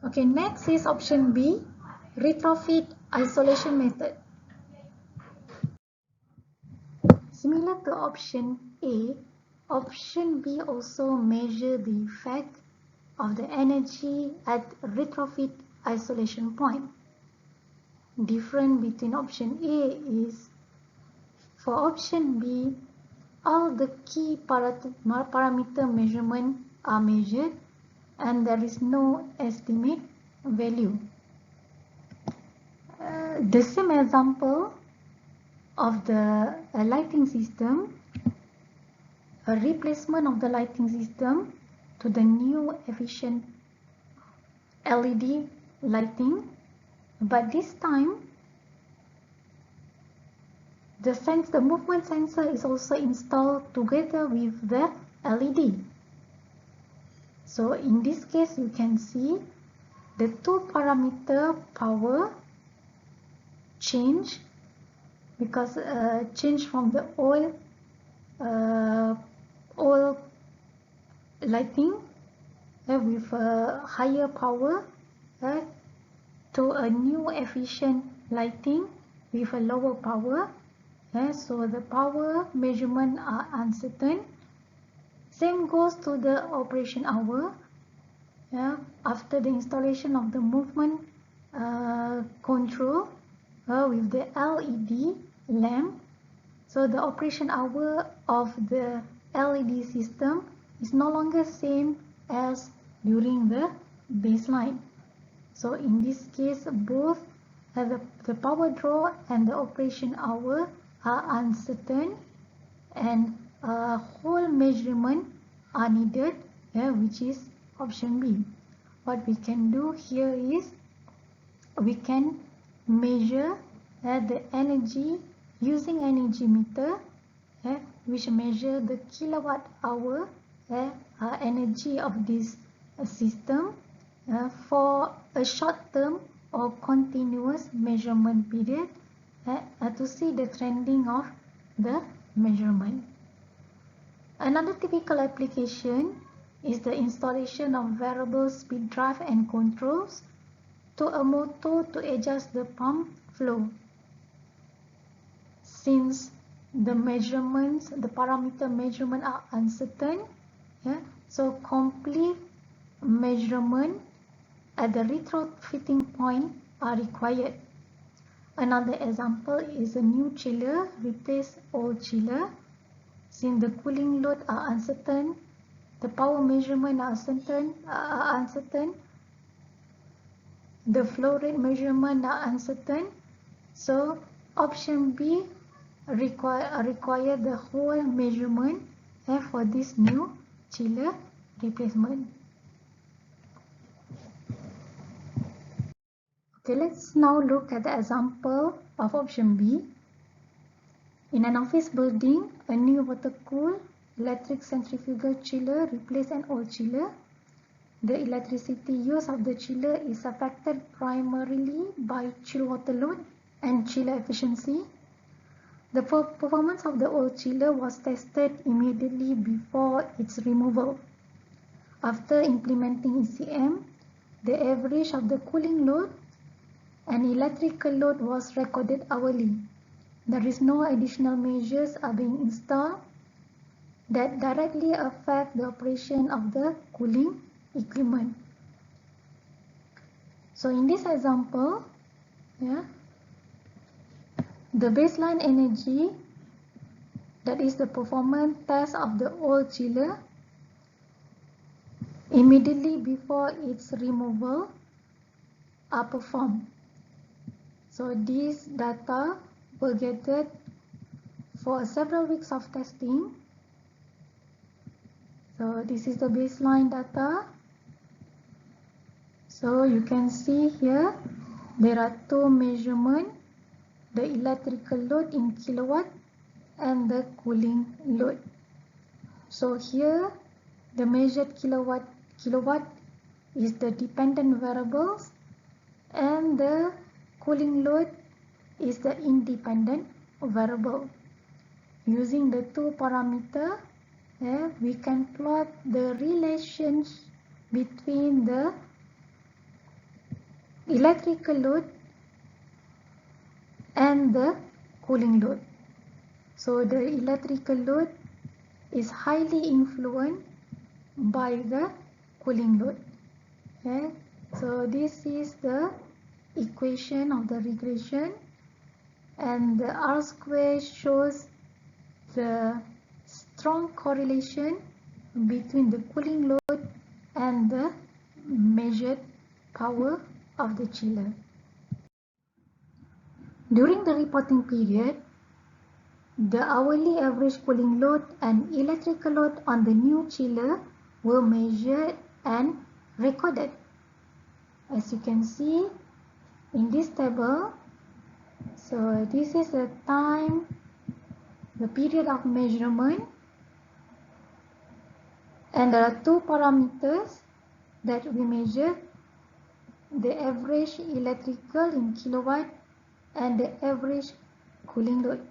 Okay, next is option B, retrofit isolation method. Similar to option A, option B also measure the effect of the energy at retrofit isolation point. Different between option A is, for option B, all the key parameter measurement are measured and there is no estimate value. The same example of the lighting system, a replacement of the lighting system to the new efficient LED lighting, but this time the movement sensor is also installed together with the LED. So in this case you can see the two parameter power change, because change from the old lighting with a higher power to a new efficient lighting with a lower power. So the power measurement are uncertain. Same goes to the operation hour. After the installation of the movement control with the LED lamp, so the operation hour of the LED system is no longer same as during the baseline. So in this case, both the power draw and the operation hour are uncertain, and whole measurement are needed, which is option B. What we can do here is we can measure the energy using energy meter, which measure the kilowatt hour energy of this system for a short term or continuous measurement period to see the trending of the measurement. Another typical application is the installation of variable speed drive and controls to a motor to adjust the pump flow. Since the measurements, the parameter measurement are uncertain, so complete measurement at the retrofitting point are required. Another example is a new chiller replace old chiller. Since the cooling load are uncertain, the power measurement are uncertain, the flow rate measurement are uncertain, so option B require the whole measurement for this new chiller replacement. Okay, let's now look at the example of option B. In an office building, a new water-cooled electric centrifugal chiller replaces an old chiller. The electricity use of the chiller is affected primarily by chill water load and chiller efficiency. The performance of the old chiller was tested immediately before its removal. After implementing ECM, the average of the cooling load and electrical load was recorded hourly. There is no additional measures are being installed that directly affect the operation of the cooling equipment. So in this example, the baseline energy, that is the performance test of the old chiller immediately before its removal are performed. So these data were gathered for several weeks of testing. So this is the baseline data. So you can see here there are two measurements, the electrical load in kilowatt and the cooling load. So here the measured kilowatt is the dependent variables and the cooling load is the independent variable. Using the two parameters, we can plot the relations between the electrical load and the cooling load. So the electrical load is highly influenced by the cooling load. Okay, so this is the equation of the regression, and the R square shows the strong correlation between the cooling load and the measured power of the chiller. During the reporting period, the hourly average cooling load and electrical load on the new chiller were measured and recorded. As you can see in this table, so this is the time, the period of measurement, and there are two parameters that we measure: the average electrical in kilowatt and the average cooling load.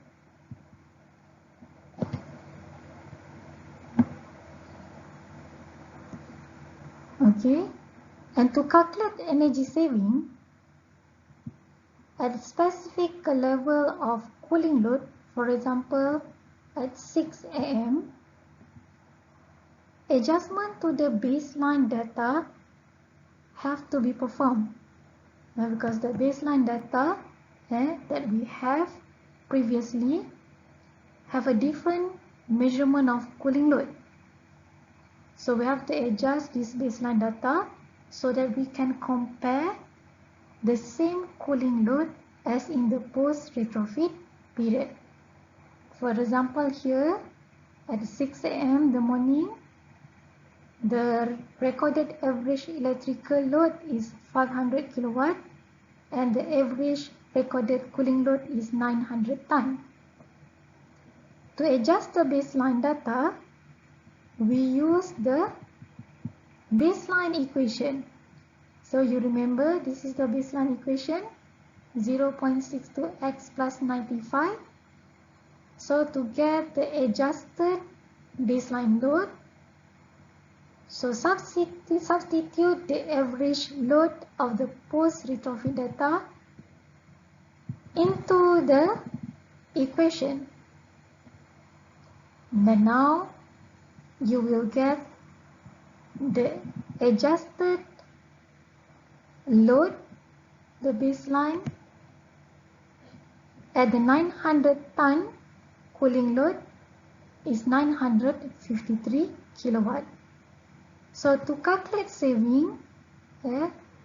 Okay, and to calculate energy saving at a specific level of cooling load, for example at 6 am, adjustment to the baseline data have to be performed, because the baseline data that we have previously have a different measurement of cooling load. So we have to adjust this baseline data so that we can compare the same cooling load as in the post-retrofit period. For example, here at 6 am in the morning, the recorded average electrical load is 500 kilowatt and the average recorded cooling load is 900 ton. To adjust the baseline data, we use the baseline equation. So you remember, this is the baseline equation, 0.62x plus 95. So to get the adjusted baseline load, so substitute the average load of the post-retrofit data into the equation. And now you will get the adjusted load, the baseline, at the 900 ton cooling load is 953 kilowatt. So to calculate saving,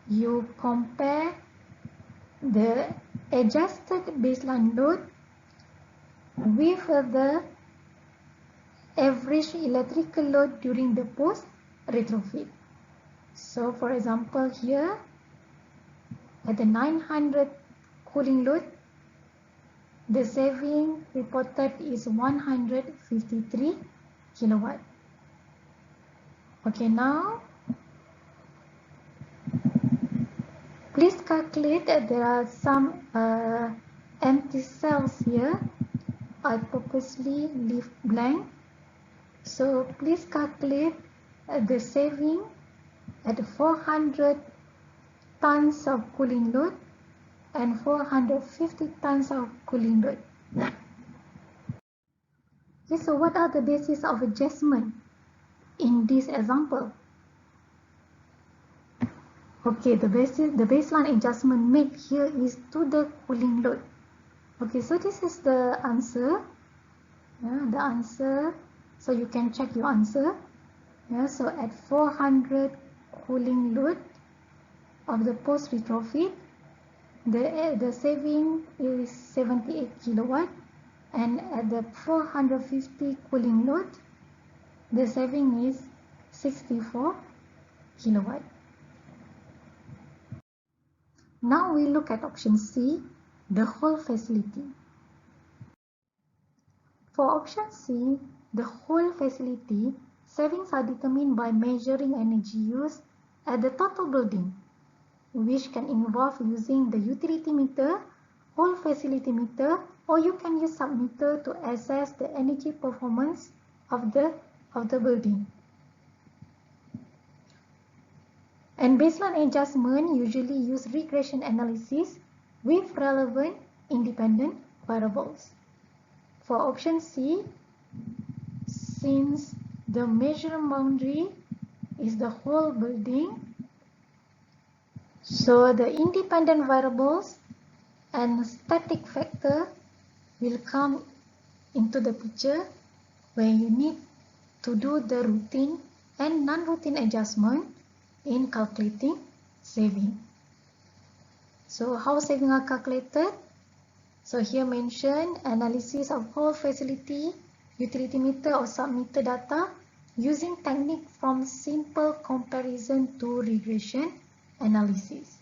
you compare the adjusted baseline load with the average electrical load during the post-retrofit. So for example here, at the 900 cooling load, the saving reported is 153 kilowatt. Okay, now please calculate that there are some empty cells here. I purposely leave blank. So please calculate the saving at 400 tons of cooling load and 450 tons of cooling load. Okay, so what are the basis of adjustment in this example? Okay, the baseline adjustment made here is to the cooling load. Okay, so this is the answer. The answer. So you can check your answer. So at 400 cooling load of the post-retrofit, the saving is 78 kilowatt, and at the 450 cooling load, the saving is 64 kilowatt. Now we look at option C, the whole facility. For option C, the whole facility, savings are determined by measuring energy use at the total building, which can involve using the utility meter, whole facility meter, or you can use submeter to assess the energy performance of the building. And baseline adjustment usually use regression analysis with relevant independent variables. For option C, since the measurement boundary is the whole building, so the independent variables and static factor will come into the picture where you need to do the routine and non-routine adjustment in calculating saving. So how saving are calculated? So here mentioned analysis of whole facility, utility meter or submeter data using technique from simple comparison to regression analysis.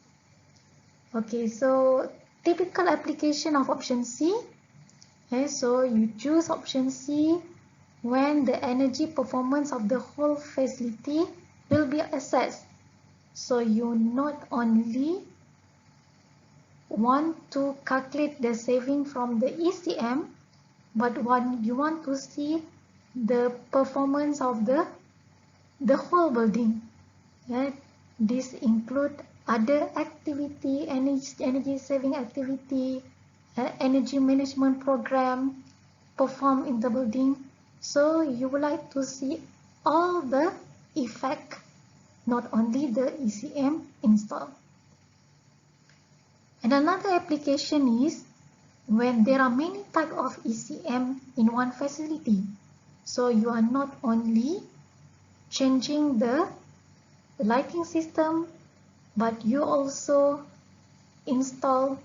Okay, so typical application of option C. Okay, so you choose option C when the energy performance of the whole facility will be assessed. So you not only want to calculate the saving from the ECM, but you want to see the performance of the whole building. Yeah? This include other activity, energy saving activity, energy management program performed in the building. So you would like to see all the effect, not only the ECM install. And another application is when there are many types of ECM in one facility. So you are not only changing the lighting system, but you also install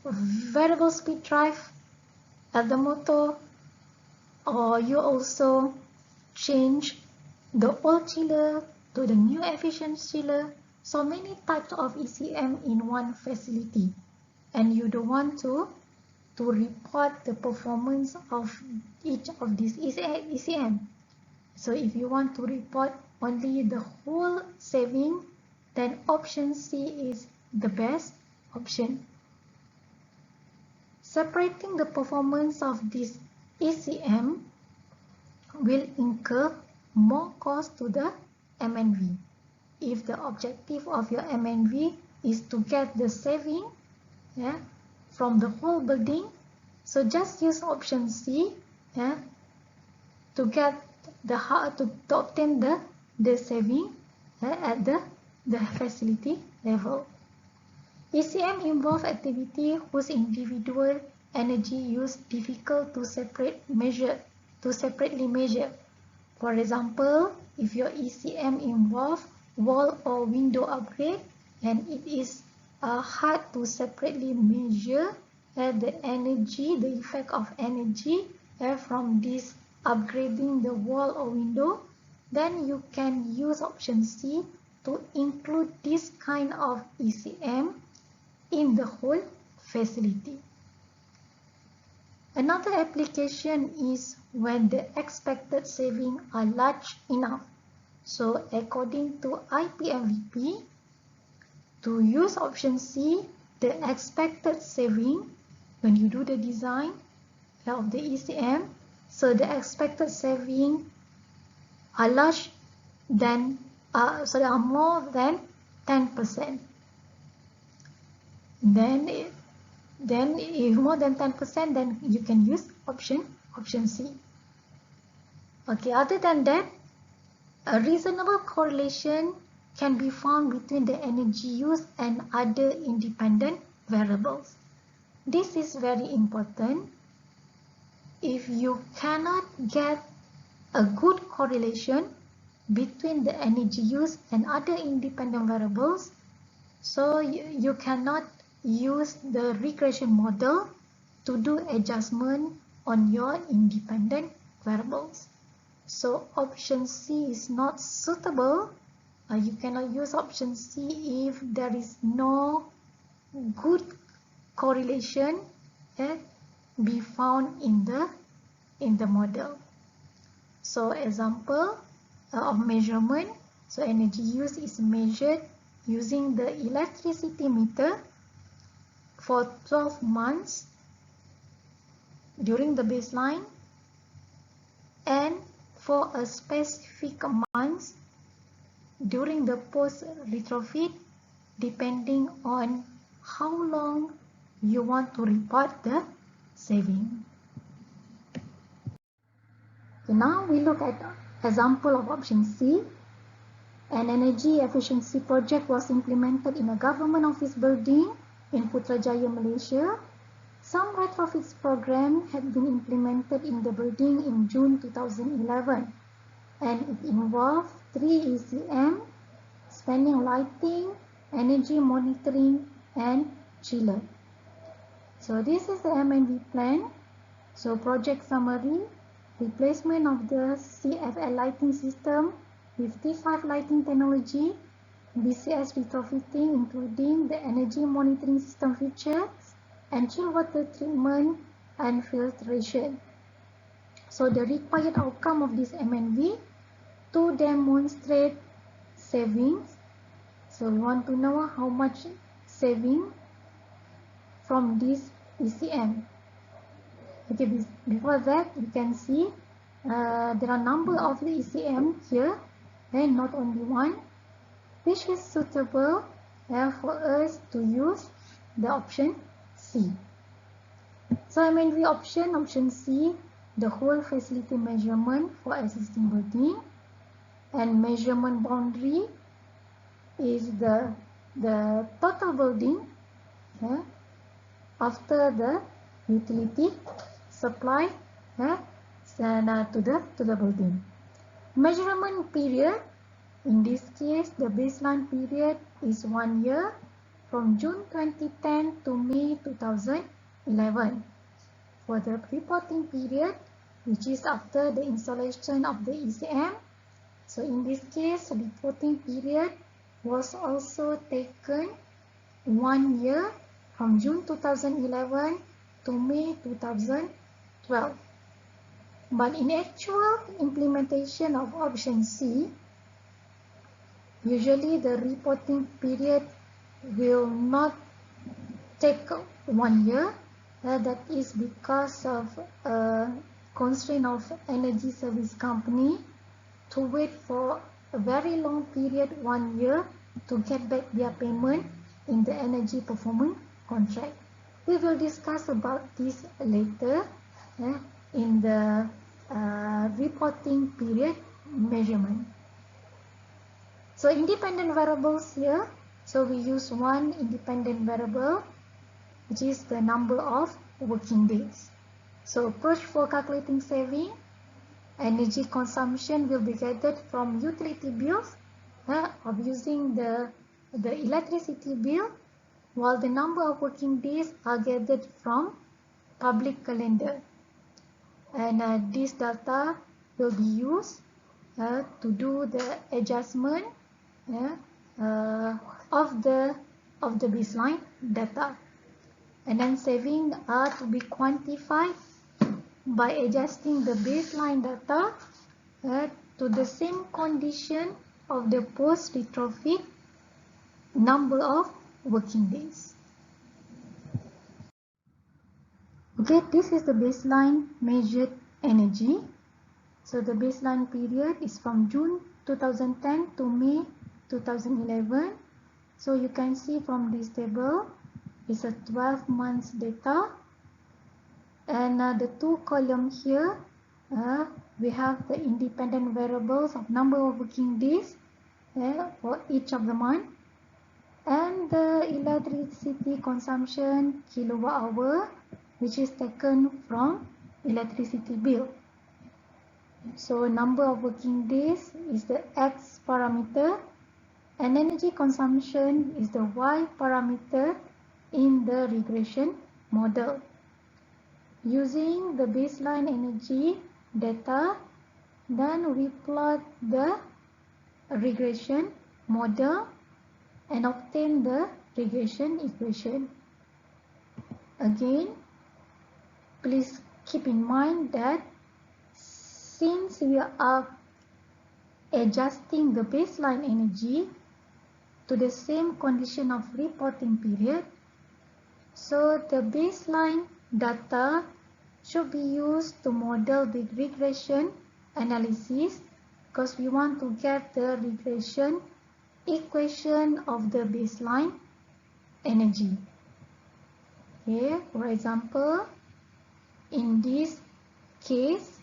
variable speed drive at the motor, or you also change the old chiller to the new efficient chiller. So many types of ECM in one facility, and you don't want to report the performance of each of these ECM. So if you want to report only the whole saving, then option C is the best option. Separating the performance of this ECM will incur more cost to the MNV. If the objective of your MNV is to get the saving from the whole building, so just use option C to get to obtain the saving at the facility level. ECM involve activity whose individual energy use difficult to separately measure. For example, if your ECM involve wall or window upgrade, and it is hard to separately measure the effect of energy from this upgrading the wall or window, then you can use option C to include this kind of ECM in the whole facility. Another application is when the expected savings are large enough. So according to IPMVP, to use option C, the expected saving when you do the design of the ECM, so the expected saving are large than are more than 10%. Then if more than 10%, then you can use option C. Okay, other than that, a reasonable correlation can be found between the energy use and other independent variables. This is very important. If you cannot get a good correlation between the energy use and other independent variables, so you cannot use the regression model to do adjustment on your independent variables. So option C is not suitable. You cannot use option C if there is no good correlation be found in the model. So example of measurement. So energy use is measured using the electricity meter for 12 months during the baseline, and for a specific month during the post retrofit, depending on how long you want to report the saving. Okay, now we look at example of option C. An energy efficiency project was implemented in a government office building in Putrajaya, Malaysia. Some retrofits program had been implemented in the building in June 2011, and it involved 3 ECM spanning lighting, energy monitoring, and chiller. So this is the M&V plan. So project summary, replacement of the CFL lighting system with T5 lighting technology, BCS retrofitting including the energy monitoring system features, and chill water treatment and filtration. So the required outcome of this M&V to demonstrate savings. So we want to know how much saving from this ECM. Okay, before that we can see there are number of the ECM here and not only one, which is suitable for us to use the option C. So M&V option C, the whole facility measurement for existing building, and measurement boundary is the total building after the utility supply to the building. Measurement period, in this case the baseline period is 1 year from June 2010 to May 2011. For the reporting period, which is after the installation of the ECM, so in this case reporting period was also taken 1 year from June 2011 to May 2012. But in actual implementation of option C, usually the reporting period will not take 1 year. That is because of a constraint of energy service company to wait for a very long period, 1 year, to get back their payment in the energy performance contract. We will discuss about this later in the reporting period measurement. So independent variables here, so we use one independent variable, which is the number of working days. So approach for calculating saving, energy consumption will be gathered from utility bills of using the electricity bill, while the number of working days are gathered from public calendar. And this data will be used to do the adjustment of the baseline data. And then savings are to be quantified by adjusting the baseline data to the same condition of the post retrofit number of working days. Okay, this is the baseline measured energy. So the baseline period is from June 2010 to May 2011. So you can see from this table, it's a 12 months data, and the two columns here, we have the independent variables of number of working days for each of the month, and the electricity consumption kilowatt hour, which is taken from electricity bill. So number of working days is the X parameter, and energy consumption is the Y parameter in the regression model. Using the baseline energy data, then we plot the regression model and obtain the regression equation. Again, please keep in mind that since we are adjusting the baseline energy to the same condition of reporting period, so the baseline data should be used to model the regression analysis, because we want to get the regression equation of the baseline energy. Okay, for example, in this case,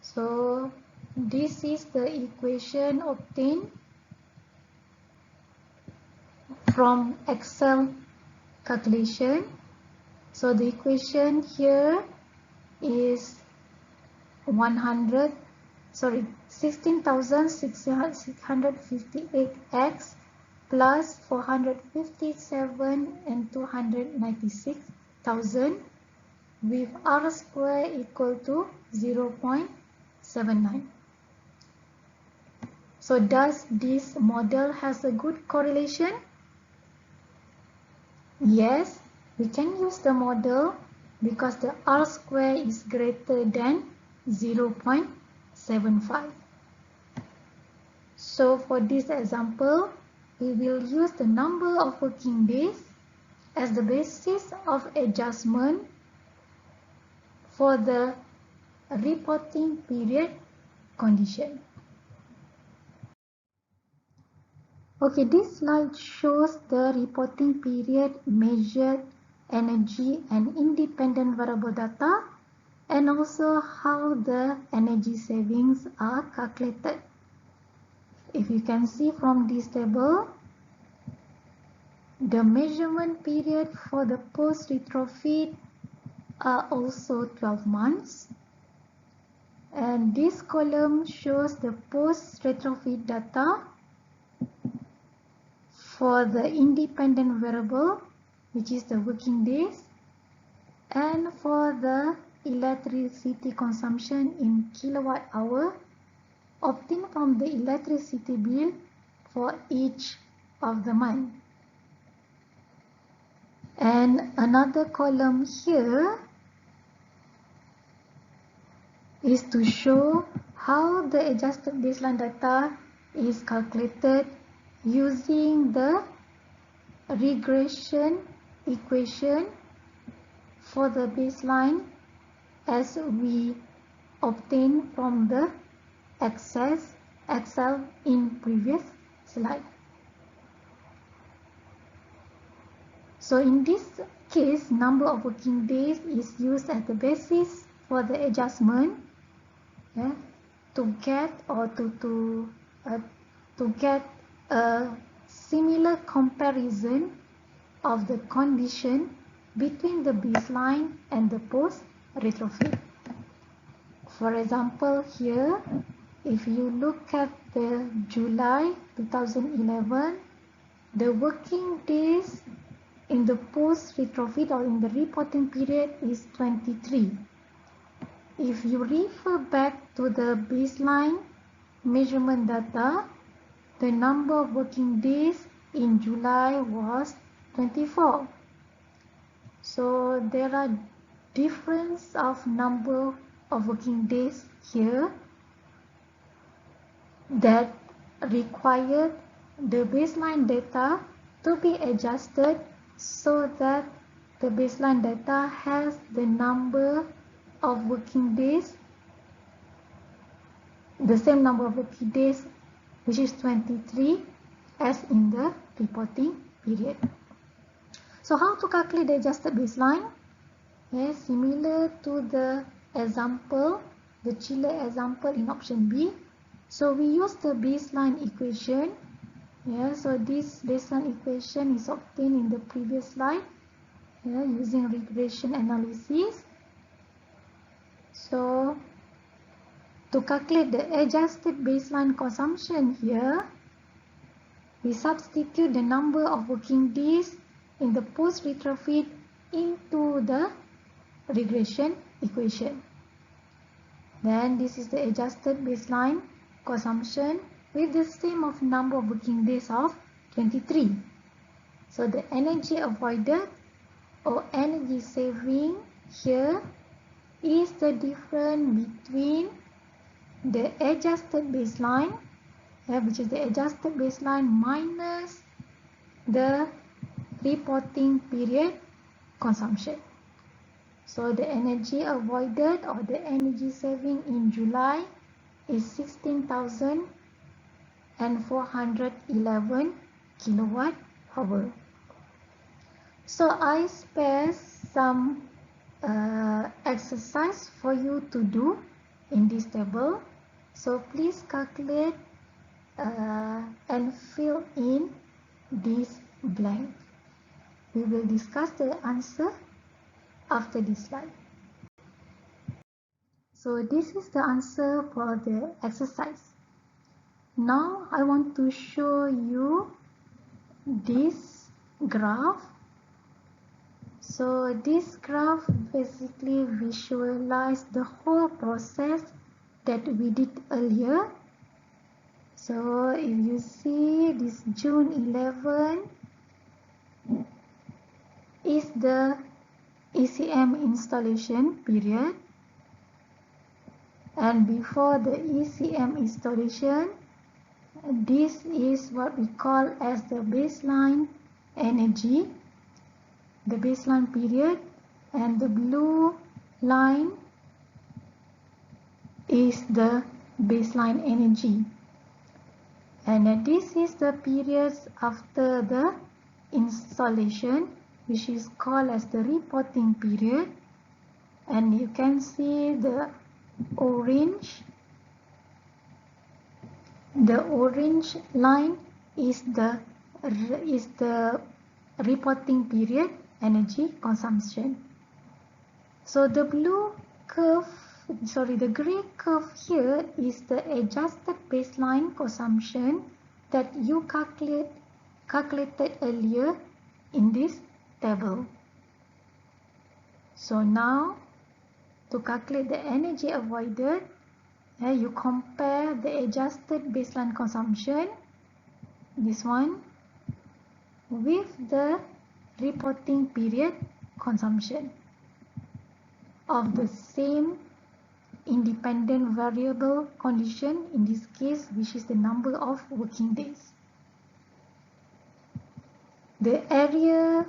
so this is the equation obtained from Excel calculation. So the equation here is 16,658x plus 457 and 296,000 with R square equal to 0.79. So does this model has a good correlation? Yes, we can use the model because the R square is greater than 0.75. So for this example, we will use the number of working days as the basis of adjustment for the reporting period condition. Okay, this slide shows the reporting period measured energy and independent variable data, and also how the energy savings are calculated. If you can see from this table, the measurement period for the post-retrofit are also 12 months. And this column shows the post-retrofit data for the independent variable, which is the working days, and for the electricity consumption in kilowatt hour obtained from the electricity bill for each of the month. And another column here is to show how the adjusted baseline data is calculated using the regression equation for the baseline as we obtained from the Excel in previous slide. So in this case, number of working days is used as the basis for the adjustment, to get a similar comparison of the condition between the baseline and the post retrofit. For example, here, if you look at the July 2011, the working days in the post retrofit or in the reporting period is 23. If you refer back to the baseline measurement data, the number of working days in July was 24. So there are difference of number of working days here that required the baseline data to be adjusted so that the baseline data has the number of working days, the same number of working days, which is 23, as in the reporting period. So how to calculate the adjusted baseline? Yes, similar to the example, the Chile example in option B. So we use the baseline equation. So this baseline equation is obtained in the previous slide, using regression analysis. So to calculate the adjusted baseline consumption here, we substitute the number of working days in the post retrofit into the regression equation. Then this is the adjusted baseline consumption with the same of number of working days of 23. So the energy avoided or energy saving here is the difference between the adjusted baseline, which is the adjusted baseline minus the reporting period consumption. So the energy avoided or the energy saving in July is 16,000 and 411 kilowatt hour. So I spare some exercise for you to do in this table. So please calculate and fill in this blank. We will discuss the answer after this slide. So this is the answer for the exercise. Now I want to show you this graph. So this graph basically visualizes the whole process that we did earlier. So if you see this June 11 is the ECM installation period, and before the ECM installation, this is what we call as the baseline energy, the baseline period, and the blue line is the baseline energy. And this is the periods after the installation, which is called as the reporting period. And you can see the orange line is the reporting period energy consumption. So the blue curve, the gray curve here is the adjusted baseline consumption that you calculated earlier in this table. So now to calculate the energy avoided, you compare the adjusted baseline consumption, this one, with the reporting period consumption of the same independent variable condition, in this case, which is the number of working days. The area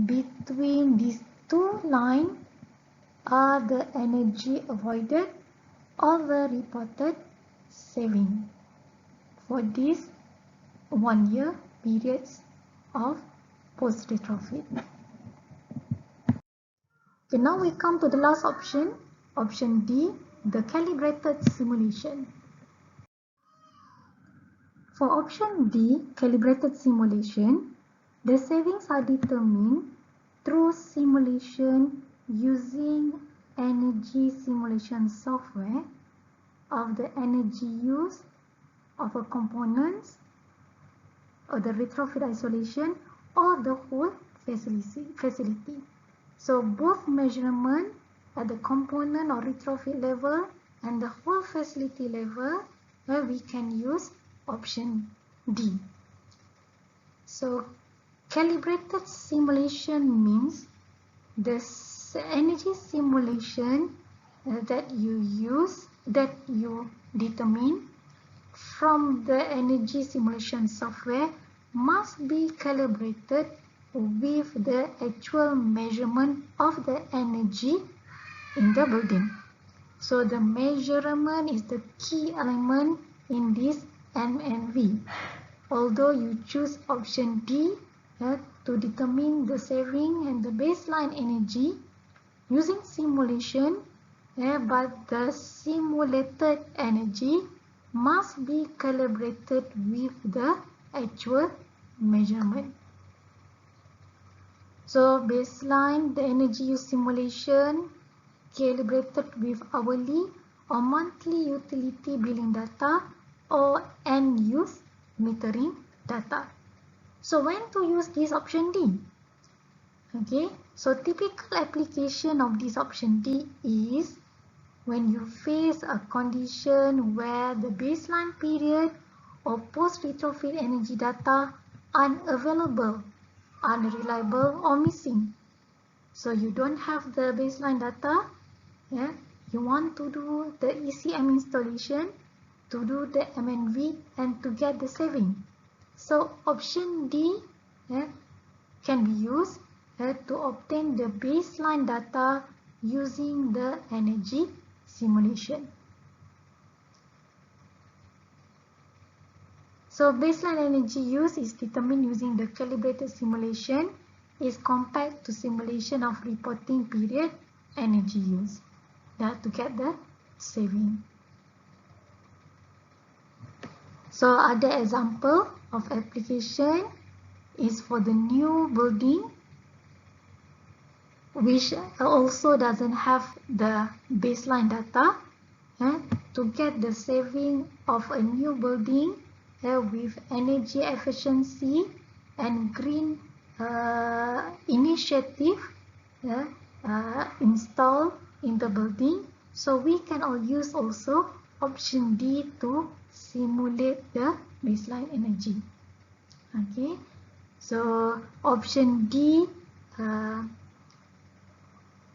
between these two lines are the energy avoided or the reported saving for these 1 year periods of post-retrofit. Okay, now we come to the last option, option D, the calibrated simulation. For option D, calibrated simulation, the savings are determined through simulation using energy simulation software of the energy use of a components or the retrofit isolation or the whole facility. So both measurement at the component or retrofit level and the whole facility level, where we can use option D. So calibrated simulation means the energy simulation that you determine from the energy simulation software must be calibrated with the actual measurement of the energy in the building. So the measurement is the key element in this MNV. Although you choose option D to determine the saving and the baseline energy using simulation, but the simulated energy must be calibrated with the actual measurement. So baseline, the energy use simulation calibrated with hourly or monthly utility billing data or end use metering data. So when to use this option D? Okay, so typical application of this option D is when you face a condition where the baseline period or post-retrofit energy data unavailable, unreliable or missing. So you don't have the baseline data, you want to do the ECM installation, to do the MNV and to get the saving. So option D can be used to obtain the baseline data using the energy simulation. So baseline energy use is determined using the calibrated simulation is compared to simulation of reporting period energy use. That to get the saving. So other example of application is for the new building, which also doesn't have the baseline data. To get the saving of a new building with energy efficiency and green initiative installed in the building. So we can all use also option D to simulate the baseline energy. Okay, so option D are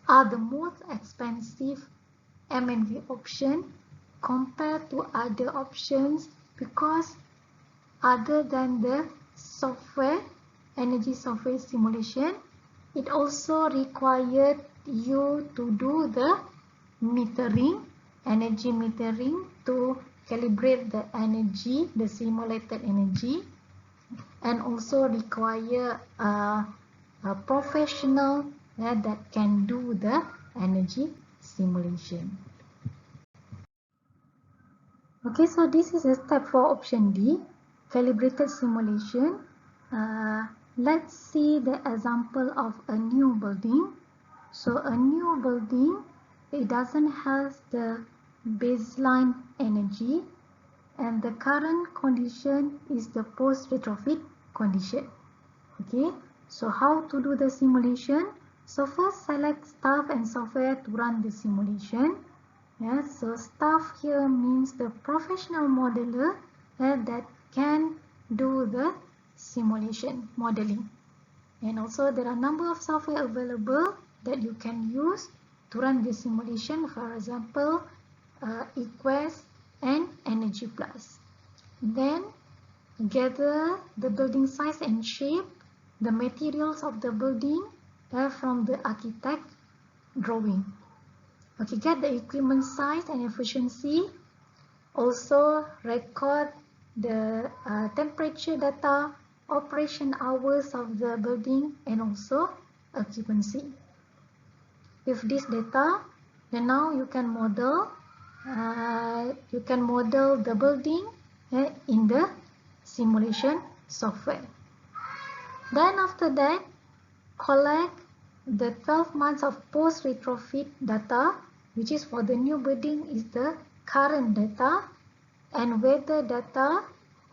the most expensive M&V option compared to other options, because other than the software, energy software simulation, it also required you to do the metering, energy metering, to calibrate the energy, the simulated energy, and also require a professional that can do the energy simulation. Okay, so this is a step for option D, calibrated simulation. Let's see the example of a new building. So a new building, it doesn't have the baseline energy, and the current condition is the post-retrofit condition. Okay, so how to do the simulation? So first select staff and software to run the simulation. Yes, so staff here means the professional modeler that can do the simulation modeling. And also there are a number of software available that you can use to run the simulation. For example, Equest and Energy Plus. Then gather the building size and shape, the materials of the building from the architect drawing. Okay, get the equipment size and efficiency. Also record the temperature data, operation hours of the building, and also occupancy. With this data, then now you can model. The building in the simulation software. Then after that, collect the 12 months of post-retrofit data, which is for the new building is the current data, and weather data.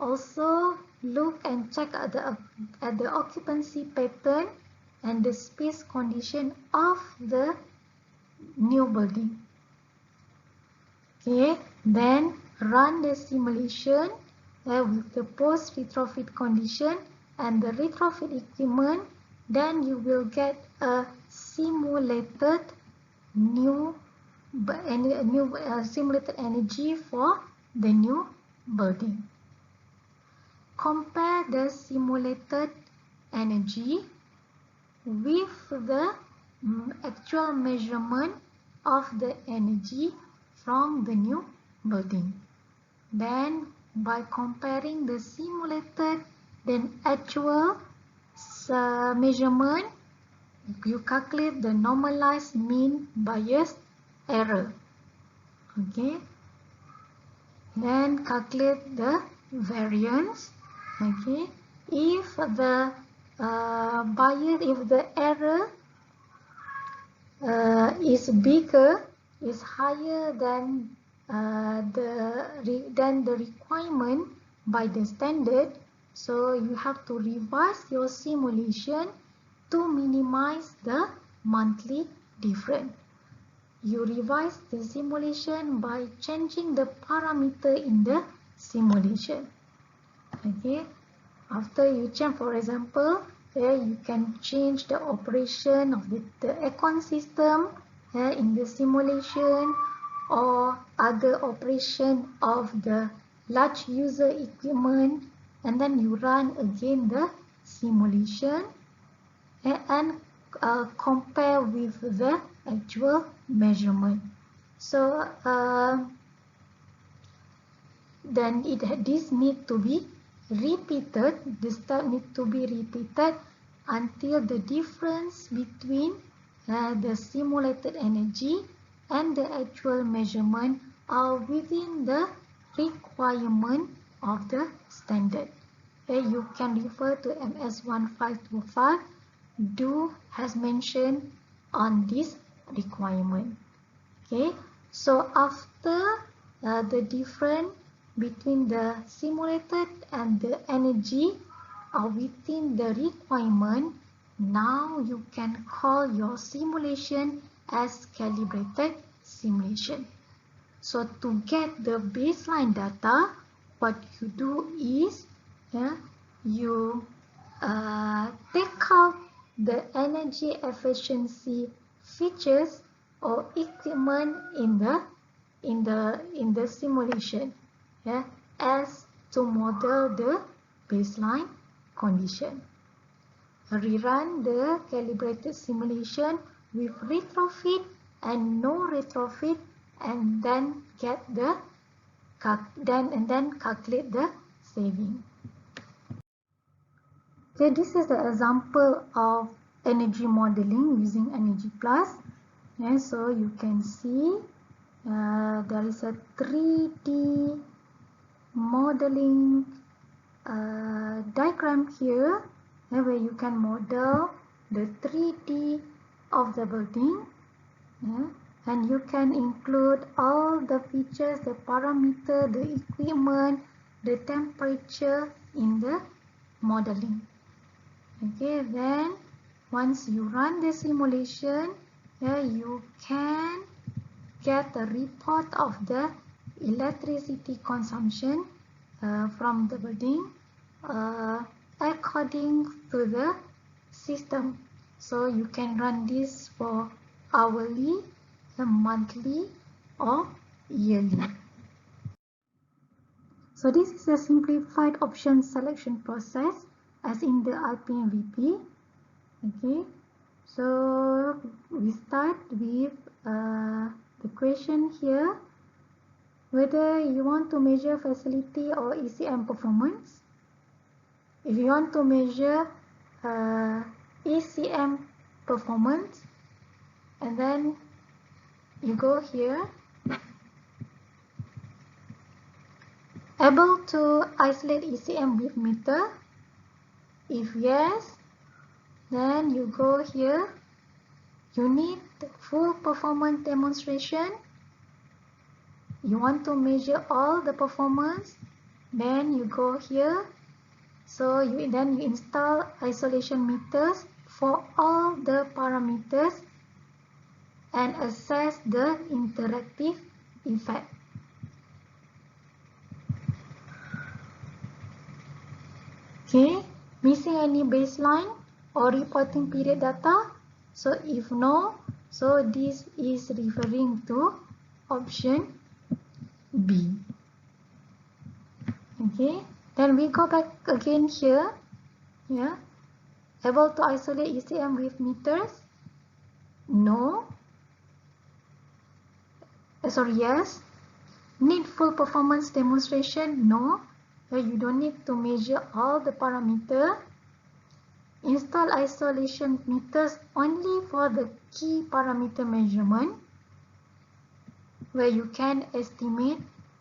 Also look and check at the occupancy pattern and the space condition of the new building. Okay, then run the simulation with the post-retrofit condition and the retrofit equipment. Then you will get a simulated simulated energy for the new building. Compare the simulated energy with the actual measurement of the energy from the new building. Then by comparing the simulated then actual measurement, you calculate the normalized mean bias error. Okay, then calculate the variance. Okay, if the error is bigger, is higher than the requirement by the standard, so you have to revise your simulation to minimize the monthly difference. You revise the simulation by changing the parameter in the simulation. Okay, after you change, for example, you can change the operation of the aircon system in the simulation, or other operation of the large user equipment, and then you run again the simulation and compare with the actual measurement. So then this need to be repeated, the step need to be repeated until the difference between the simulated energy and the actual measurement are within the requirement of the standard. Okay, you can refer to MS 1525 do has mentioned on this requirement. Okay, so after the difference between the simulated and the energy are within the requirement, now you can call your simulation as calibrated simulation. So to get the baseline data, what you do is you take out the energy efficiency features or equipment in the simulation, as to model the baseline condition. Rerun the calibrated simulation with retrofit and no retrofit, and then calculate the saving. Okay, this is the example of energy modeling using Energy Plus. So you can see there is a 3D modeling diagram here, where you can model the 3D of the building, and you can include all the features, the parameter, the equipment, the temperature in the modeling. Okay, then once you run the simulation, you can get a report of the electricity consumption from the building according to the system. So you can run this for hourly, monthly, or yearly. So this is a simplified option selection process as in the RPMVP. Okay, so we start with the question here, whether you want to measure facility or ECM performance. If you want to measure ECM performance, and then you go here, able to isolate ECM with meter. If yes, then you go here, you need full performance demonstration. You want to measure all the performance, then you go here. So then you install isolation meters for all the parameters and assess the interactive effect. Okay, missing any baseline or reporting period data? So if no, so this is referring to option B. Okay, then we go back again here. Able to isolate ECM with meters? No. Yes. Need full performance demonstration? No. You don't need to measure all the parameters. Install isolation meters only for the key parameter measurement, where you can estimate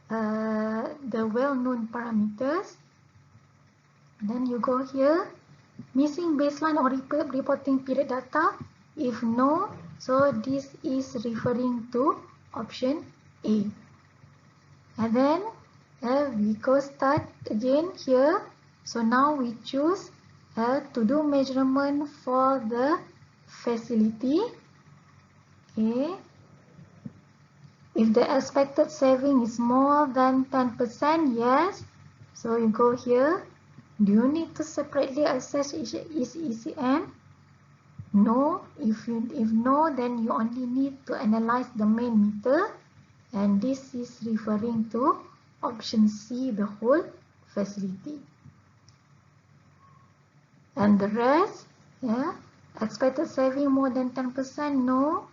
the well-known parameters. Then you go here, missing baseline or reporting period data. If no, so this is referring to option A. And then we go start again here. So now we choose to do measurement for the facility. Okay. If the expected saving is more than 10%, yes. So you go here. Do you need to separately assess each ECM? No. If no, then you only need to analyze the main meter. And this is referring to option C, the whole facility. And the rest, expected saving more than 10%, no.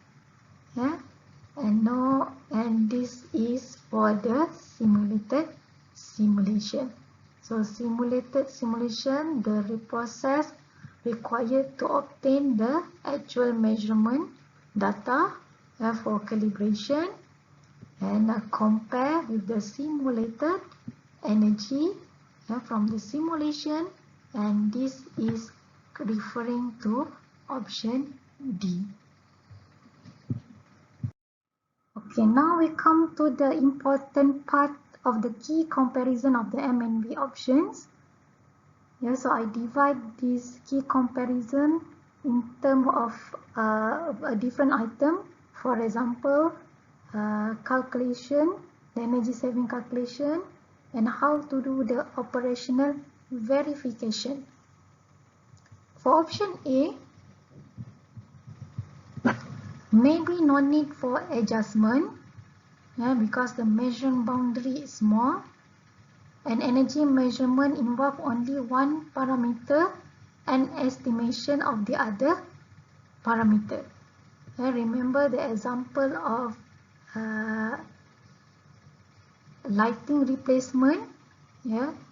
And no, and this is for the simulated simulation. So simulation, the process required to obtain the actual measurement data for calibration and compare with the simulated energy from the simulation, and this is referring to option D. Okay, now we come to the important part of the key comparison of the M and B options. Yeah, so I divide this key comparison in terms of a different item. For example, calculation, the energy saving calculation, and how to do the operational verification. For option A, maybe no need for adjustment because the measuring boundary is small, and energy measurement involve only one parameter and estimation of the other parameter. Remember the example of lighting replacement.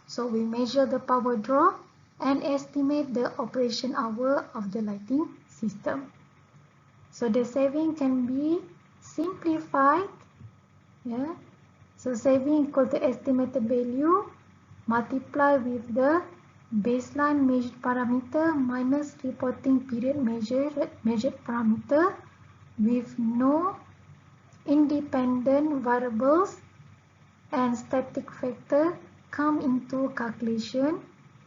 So we measure the power draw and estimate the operation hour of the lighting system. So the saving can be simplified. So saving equal to estimated value multiply with the baseline measured parameter minus reporting period measured parameter with no independent variables and static factor come into calculation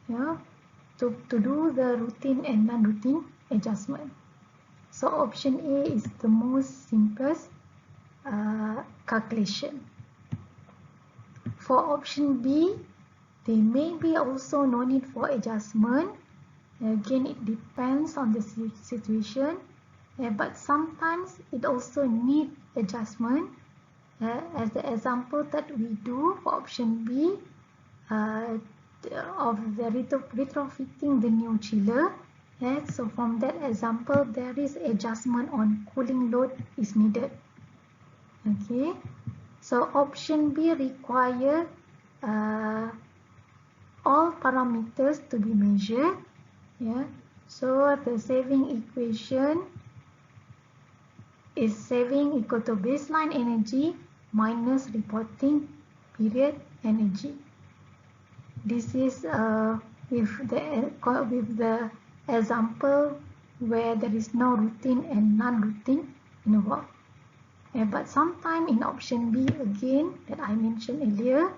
to do the routine and non-routine adjustment. So option A is the most simplest calculation. For option B, there may be also no need for adjustment. Again, it depends on the situation, but sometimes it also needs adjustment. As the example that we do for option B of the retrofitting the new chiller. So from that example, there is adjustment on cooling load is needed. Okay, so option B require all parameters to be measured. So the saving equation is saving equal to baseline energy minus reporting period energy. This is with the example where there is no routine and non-routine involved. But sometime in option B again that I mentioned earlier,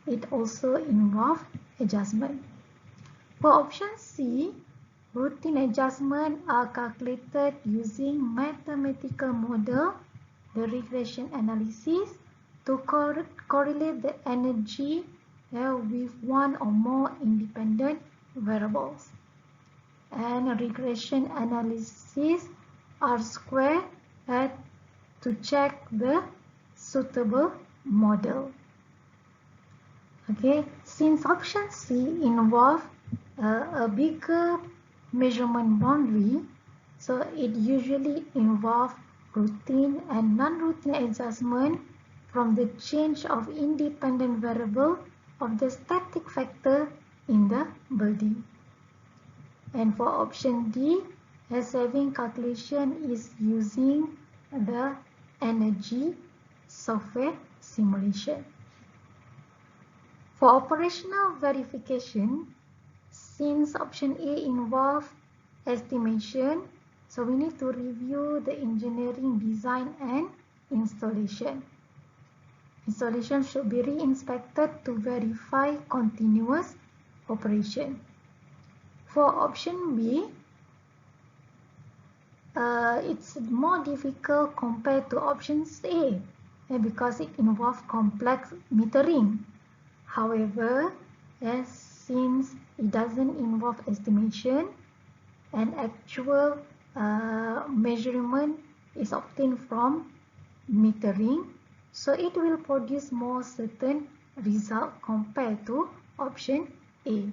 it also involves adjustment. For option C, routine adjustment are calculated using mathematical model, the regression analysis, to correlate the energy with one or more independent variables. And regression analysis are square to check the suitable model. Okay, since option C involves a bigger measurement boundary, so it usually involves routine and non-routine adjustment from the change of independent variable of the static factor in the building. And for option D, a saving calculation is using the energy software simulation. For operational verification, since option A involves estimation, so we need to review the engineering design and installation. Installation should be re-inspected to verify continuous operation. For option B, it's more difficult compared to option A because it involves complex metering. However, since it doesn't involve estimation and actual measurement is obtained from metering, so it will produce more certain result compared to option A.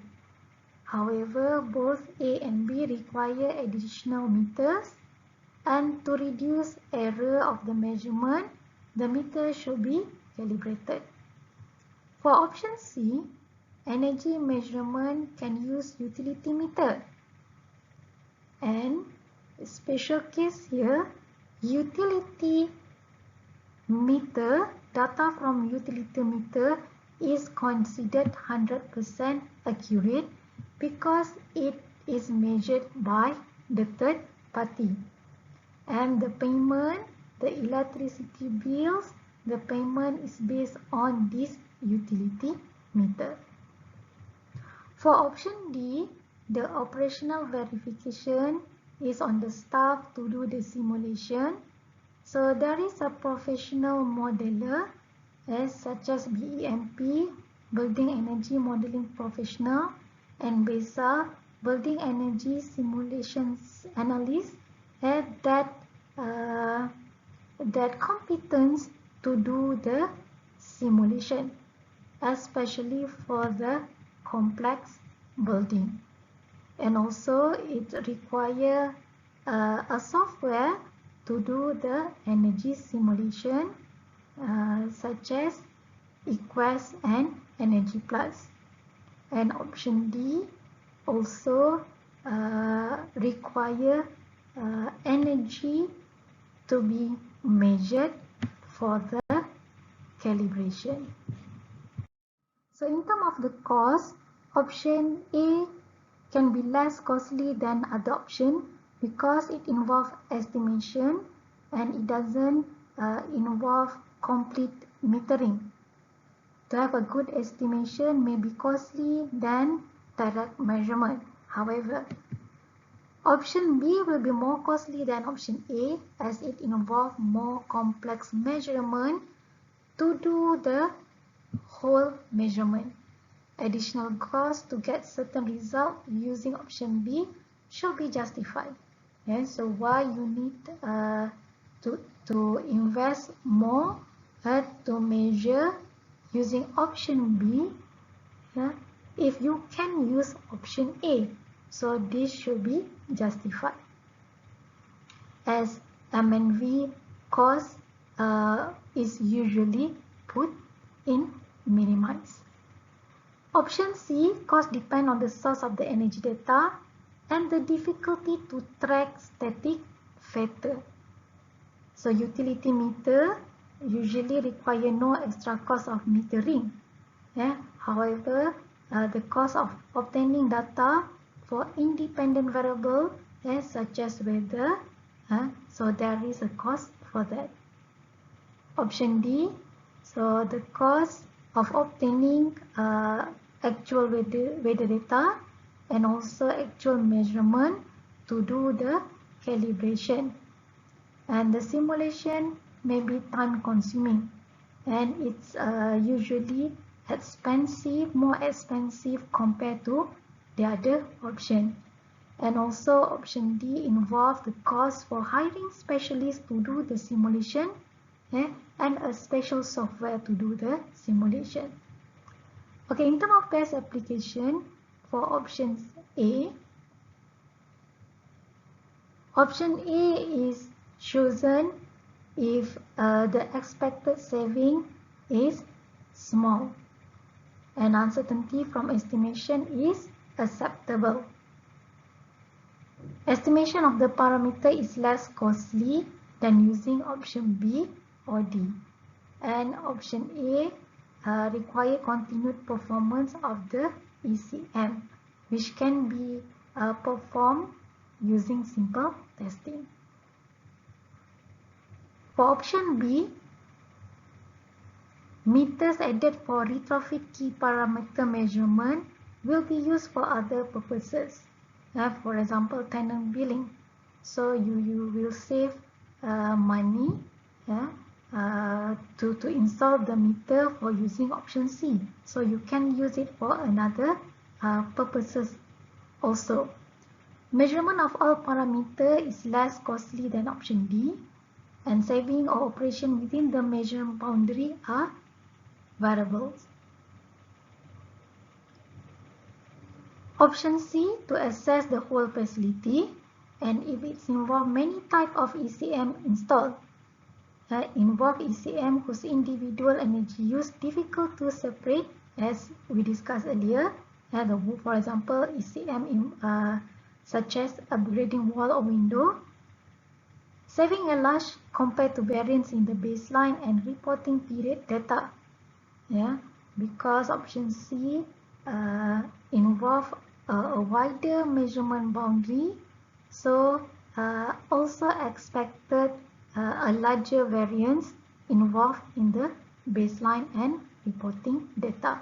However, both A and B require additional meters, and to reduce error of the measurement, the meter should be calibrated. For option C, energy measurement can use utility meter. And special case here, utility meter, data from utility meter is considered 100% accurate because it is measured by the third party. And the payment, the electricity bills, the payment is based on this utility meter. For option D, the operational verification is on the staff to do the simulation. So there is a professional modeler such as BEMP, Building Energy Modeling Professional, and BESA, Building Energy Simulations Analyst, that competence to do the simulation, especially for the complex building. And also it requires a software to do the energy simulation such as Equest and Energy Plus. And option D also require energy to be measured for the calibration. So in terms of the cost, option A can be less costly than other option because it involves estimation and it doesn't involve complete metering. To have a good estimation may be costly than direct measurement. However, option B will be more costly than option A as it involves more complex measurement to do the whole measurement. Additional cost to get certain result using option B should be justified. So why you need to invest more to measure using option B if you can use option A. So this should be justified as M&V cost is usually put in minimize. Option C, cost depend on the source of the energy data and the difficulty to track static factor. So utility meter usually require no extra cost of metering. However, the cost of obtaining data for independent variable such as weather, so there is a cost for that. Option D, so the cost of obtaining actual weather data and also actual measurement to do the calibration. And the simulation may be time consuming and it's usually expensive, more expensive compared to the other option. And also option D involves the cost for hiring specialists to do the simulation and a special software to do the simulation. Okay, in terms of best application for option A is chosen if the expected saving is small and uncertainty from estimation is acceptable. Estimation of the parameter is less costly than using option B or D. And option A require continued performance of the ECM, which can be performed using simple testing. For option B, meters added for retrofit key parameter measurement will be used for other purposes. For example, tenant billing. So you will save money to install the meter for using option C. So you can use it for another purposes also. Measurement of all parameter is less costly than option D, and saving or operation within the measurement boundary are variables. Option C, to assess the whole facility, and if it's involve many type of ECM installed, involve ECM whose individual energy use difficult to separate as we discussed earlier. For example, ECM such as upgrading wall or window, saving a large compared to variance in the baseline and reporting period data. Yeah, because option C involve a wider measurement boundary, so also expected a larger variance involved in the baseline and reporting data.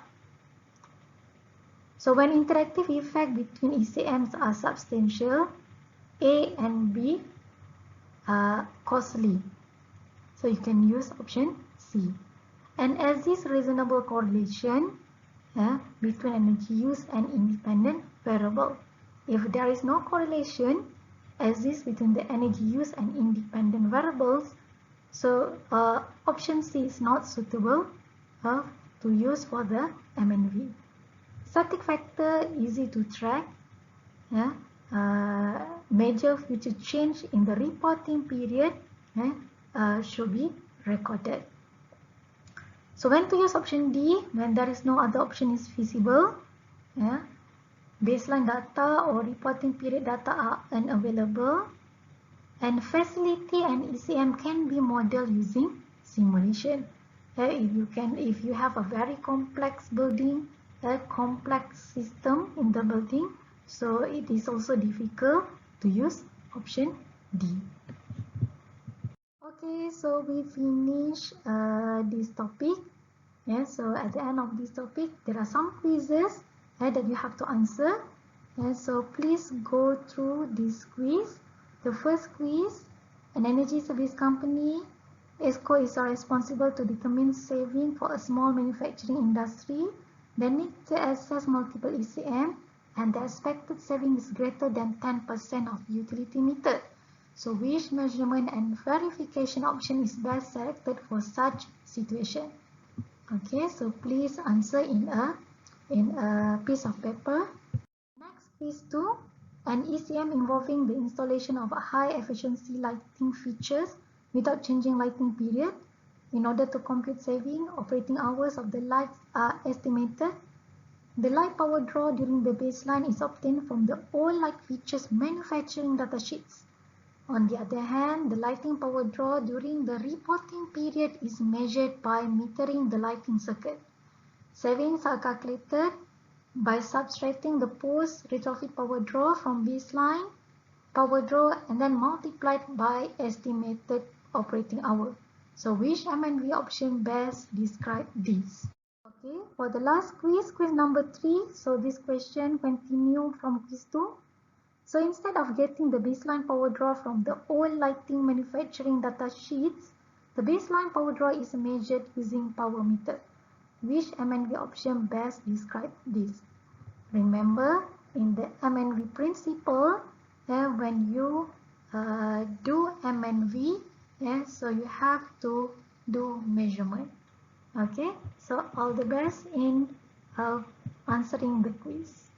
So when interactive effect between ECMs are substantial, A and B are costly. So you can use option C. And as this reasonable correlation between energy use and independent variable. If there is no correlation exists between the energy use and independent variables, so option C is not suitable to use for the MNV. Static factor easy to track. Major future change in the reporting period should be recorded. So when to use option D? When there is no other option is feasible. Baseline data or reporting period data are unavailable. And facility and ECM can be modeled using simulation. If you have a very complex building, a complex system in the building, so it is also difficult to use option D. Okay, so we finish this topic. So at the end of this topic, there are some quizzes that you have to answer. So please go through this quiz. The first quiz, an energy service company, ESCO is responsible to determine saving for a small manufacturing industry. They need to assess multiple ECM and the expected saving is greater than 10% of utility meter. So which measurement and verification option is best selected for such situation? Okay, so please answer in a piece of paper. Next, quiz 2. An ECM involving the installation of a high efficiency lighting features without changing lighting period. In order to compute saving, operating hours of the lights are estimated. The light power draw during the baseline is obtained from the all light features manufacturing datasheets. On the other hand, the lighting power draw during the reporting period is measured by metering the lighting circuit. Savings are calculated by subtracting the post retrofit power draw from baseline power draw and then multiplied by estimated operating hour. So which MNV option best describe this? Okay, for the last quiz, quiz number 3. So this question continue from quiz 2. So instead of getting the baseline power draw from the old lighting manufacturing data sheets, the baseline power draw is measured using power meter. Which MNV option best describe this? Remember, in the MNV principle, when you do MNV, so you have to do measurement. Okay, so all the best in answering the quiz.